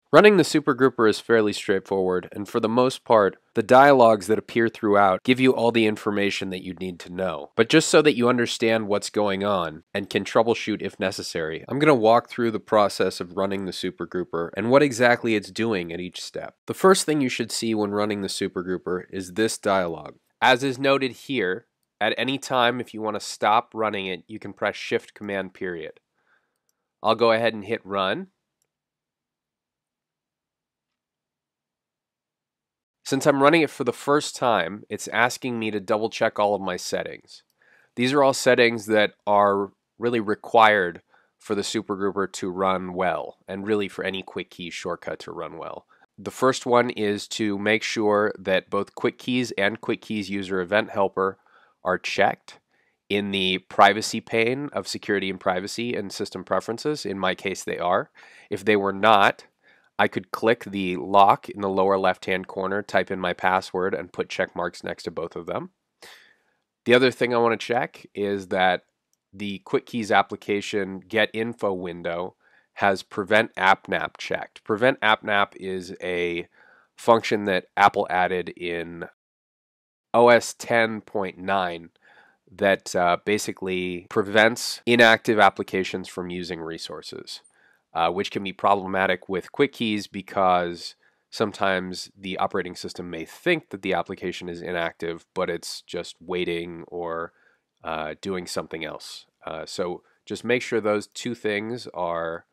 Running the supergrouper is fairly straightforward, and for the most part, the dialogues that appear throughout give you all the information that you need to know. But just so that you understand what's going on and can troubleshoot if necessary, I'm going to walk through the process of running the supergrouper and what exactly it's doing at each step. The first thing you should see when running the supergrouper is this dialog. As is noted here, at any time if you want to stop running it, you can press Shift Command period. I'll go ahead and hit run. Since I'm running it for the first time, it's asking me to double check all of my settings. These are all settings that are really required for the supergrouper to run well, and really for any quick key shortcut to run well. The first one is to make sure that both quick keys and quick keys user event helper are checked in the privacy pane of security and privacy and system preferences. In my case, they are. If they were not, I could click the lock in the lower left-hand corner, type in my password, and put check marks next to both of them. The other thing I want to check is that the Quick Keys application get info window has prevent app nap checked. Prevent app nap is a function that Apple added in OS 10.9 that basically prevents inactive applications from using resources. Which can be problematic with quick keys because sometimes the operating system may think that the application is inactive, but it's just waiting or doing something else. So just make sure those two things are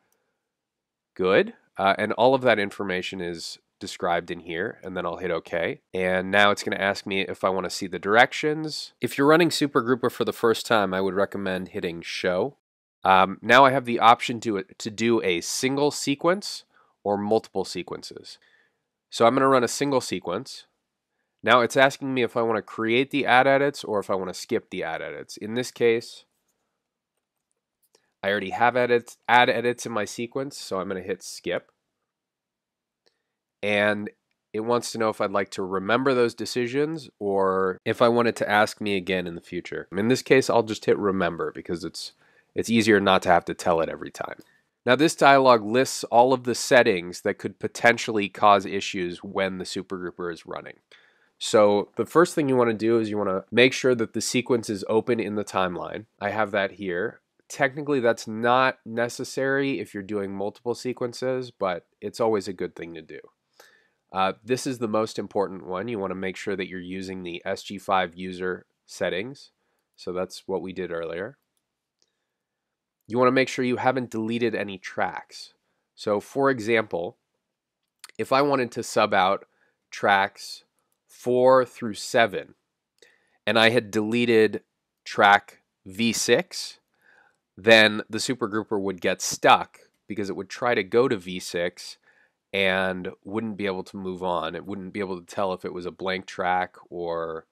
good. And all of that information is described in here, and then I'll hit OK. And now it's going to ask me if I want to see the directions. If you're running Supergrouper for the first time, I would recommend hitting Show. Now I have the option to do a single sequence or multiple sequences. So I'm going to run a single sequence. Now it's asking me if I want to create the add edits or if I want to skip the add edits. In this case, I already have add edits in my sequence, so I'm going to hit skip. And it wants to know if I'd like to remember those decisions or if I want it to ask me again in the future. In this case, I'll just hit remember because it's easier not to have to tell it every time. Now this dialog lists all of the settings that could potentially cause issues when the supergrouper is running. So the first thing you want to do is you want to make sure that the sequence is open in the timeline. I have that here. Technically that's not necessary if you're doing multiple sequences, but it's always a good thing to do. This is the most important one. You want to make sure that you're using the SG5 user settings. So that's what we did earlier. You want to make sure you haven't deleted any tracks. So for example, if I wanted to sub out tracks 4 through 7 and I had deleted track V6, then the supergrouper would get stuck because it would try to go to V6 and wouldn't be able to move on. It wouldn't be able to tell if it was a blank track or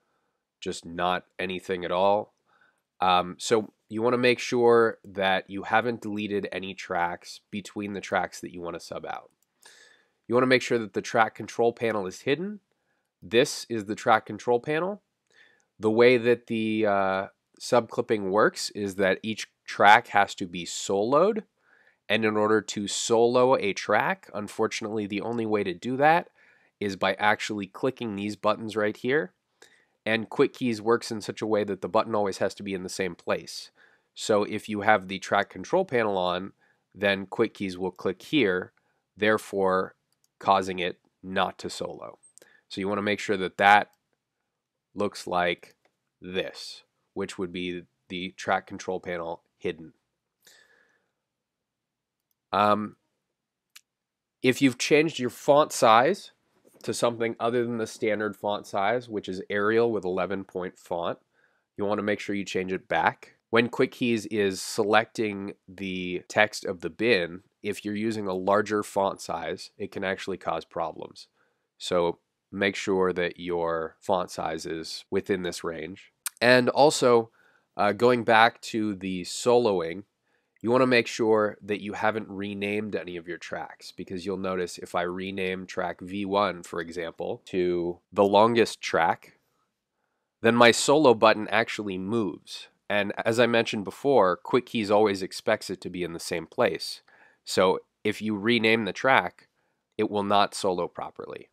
just not anything at all. So you want to make sure that you haven't deleted any tracks between the tracks that you want to sub out. You want to make sure that the track control panel is hidden. This is the track control panel. The way that the subclipping works is that each track has to be soloed. And in order to solo a track, unfortunately, the only way to do that is by actually clicking these buttons right here. And Quick Keys works in such a way that the button always has to be in the same place. So if you have the track control panel on, then Quick Keys will click here, therefore causing it not to solo. So you want to make sure that that looks like this, which would be the track control panel hidden. If you've changed your font size to something other than the standard font size, which is Arial with 11-point font, you want to make sure you change it back. When Quick Keys is selecting the text of the bin, if you're using a larger font size, it can actually cause problems. So make sure that your font size is within this range. And also, going back to the soloing, you want to make sure that you haven't renamed any of your tracks, because you'll notice if I rename track V1, for example, to the longest track, then my solo button actually moves. And as I mentioned before, Quick Keys always expects it to be in the same place. So if you rename the track, it will not solo properly.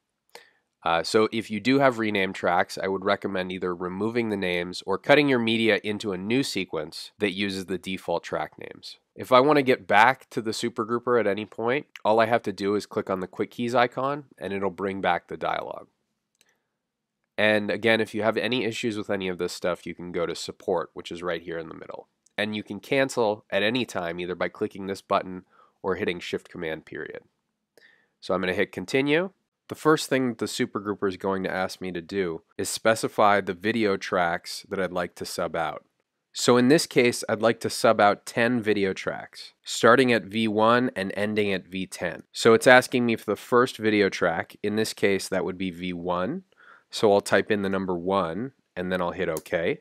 So if you do have renamed tracks, I would recommend either removing the names or cutting your media into a new sequence that uses the default track names. If I want to get back to the supergrouper at any point, all I have to do is click on the quick keys icon and it'll bring back the dialog. And again, if you have any issues with any of this stuff, you can go to support, which is right here in the middle. And you can cancel at any time either by clicking this button or hitting Shift Command period. So I'm going to hit continue. The first thing that the supergrouper is going to ask me to do is specify the video tracks that I'd like to sub out. So in this case, I'd like to sub out 10 video tracks, starting at V1 and ending at V10. So it's asking me for the first video track. In this case, that would be V1. So I'll type in the number 1 and then I'll hit OK.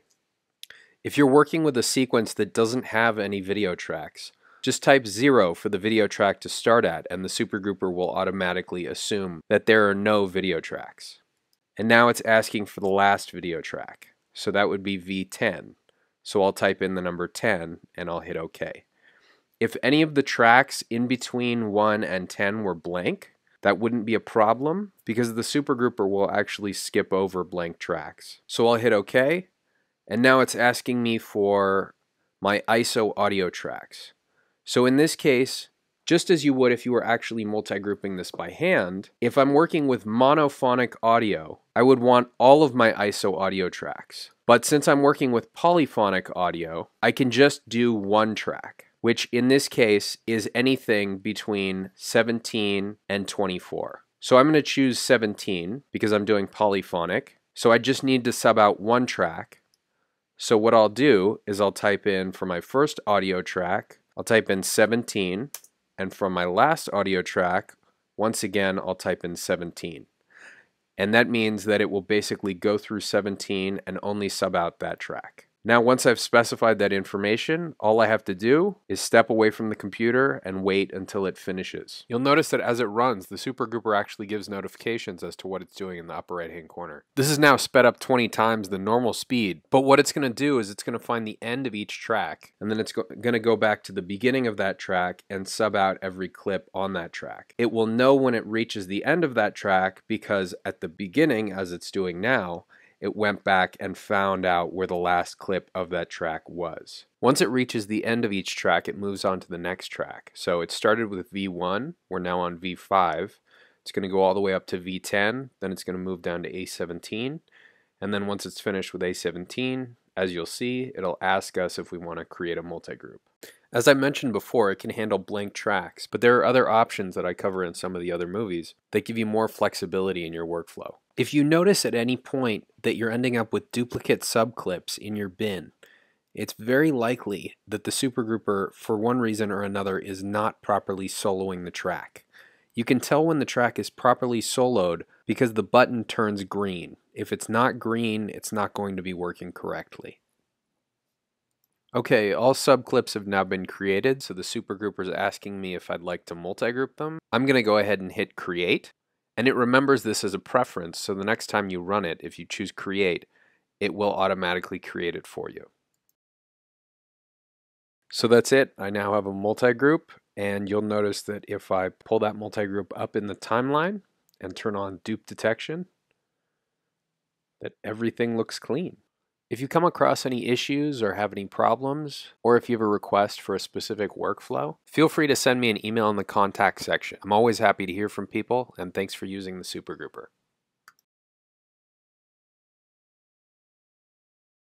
If you're working with a sequence that doesn't have any video tracks, just type 0 for the video track to start at and the supergrouper will automatically assume that there are no video tracks. And now it's asking for the last video track. So that would be V10. So I'll type in the number 10 and I'll hit OK. If any of the tracks in between 1 and 10 were blank, that wouldn't be a problem because the supergrouper will actually skip over blank tracks. So I'll hit OK, and now it's asking me for my ISO audio tracks. So in this case, just as you would if you were actually multi-grouping this by hand, if I'm working with monophonic audio, I would want all of my ISO audio tracks. But since I'm working with polyphonic audio, I can just do one track, which in this case is anything between 17 and 24. So I'm going to choose 17 because I'm doing polyphonic. So I just need to sub out one track. So what I'll do is I'll type in for my first audio track, I'll type in 17, and from my last audio track, once again, I'll type in 17. And that means that it will basically go through 17 and only sub out that track. Now, once I've specified that information, all I have to do is step away from the computer and wait until it finishes. You'll notice that as it runs, the supergrouper actually gives notifications as to what it's doing in the upper right-hand corner. This is now sped up 20 times the normal speed, but what it's going to do is it's going to find the end of each track, and then it's going to go back to the beginning of that track and sub out every clip on that track. It will know when it reaches the end of that track because at the beginning, as it's doing now, it went back and found out where the last clip of that track was. Once it reaches the end of each track, it moves on to the next track. So it started with V1, we're now on V5. It's going to go all the way up to V10, then it's going to move down to A17, and then once it's finished with A17, as you'll see, it'll ask us if we want to create a multi-group. As I mentioned before, it can handle blank tracks, but there are other options that I cover in some of the other movies that give you more flexibility in your workflow. If you notice at any point that you're ending up with duplicate subclips in your bin, it's very likely that the supergrouper, for one reason or another, is not properly soloing the track. You can tell when the track is properly soloed because the button turns green. If it's not green, it's not going to be working correctly. Okay, all subclips have now been created, so the supergrouper is asking me if I'd like to multi-group them. I'm going to go ahead and hit create, and it remembers this as a preference, so the next time you run it, if you choose create, it will automatically create it for you. So that's it. I now have a multi-group, and you'll notice that if I pull that multi-group up in the timeline and turn on dupe detection, that everything looks clean. If you come across any issues or have any problems, or if you have a request for a specific workflow, feel free to send me an email in the contact section. I'm always happy to hear from people, and thanks for using the supergrouper.